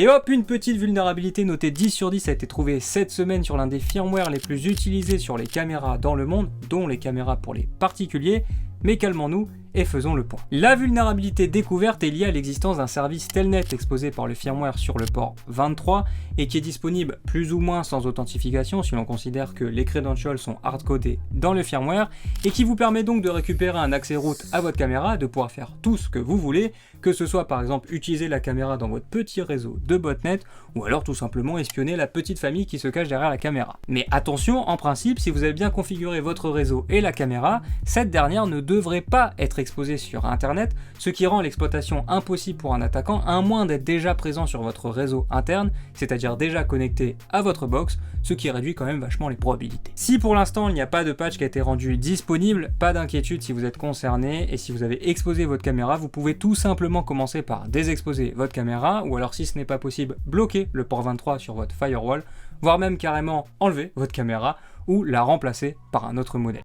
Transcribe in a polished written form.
Et hop, une petite vulnérabilité notée 10 sur 10 a été trouvée cette semaine sur l'un des firmwares les plus utilisés sur les caméras dans le monde, dont les caméras pour les particuliers, mais calmons-nous et faisons le point. La vulnérabilité découverte est liée à l'existence d'un service Telnet exposé par le firmware sur le port 23 et qui est disponible plus ou moins sans authentification si l'on considère que les credentials sont hardcodés dans le firmware et qui vous permet donc de récupérer un accès route à votre caméra, de pouvoir faire tout ce que vous voulez, que ce soit par exemple utiliser la caméra dans votre petit réseau de botnet ou alors tout simplement espionner la petite famille qui se cache derrière la caméra. Mais attention, en principe, si vous avez bien configuré votre réseau et la caméra, cette dernière ne devrait pas être exposée sur internet, ce qui rend l'exploitation impossible pour un attaquant à moins d'être déjà présent sur votre réseau interne, c'est-à-dire déjà connecté à votre box, ce qui réduit quand même vachement les probabilités. Si pour l'instant il n'y a pas de patch qui a été rendu disponible, pas d'inquiétude si vous êtes concerné, et si vous avez exposé votre caméra, vous pouvez tout simplement commencer par désexposer votre caméra, ou alors si ce n'est pas possible, bloquer le port 23 sur votre firewall, voire même carrément enlever votre caméra, ou la remplacer par un autre modèle.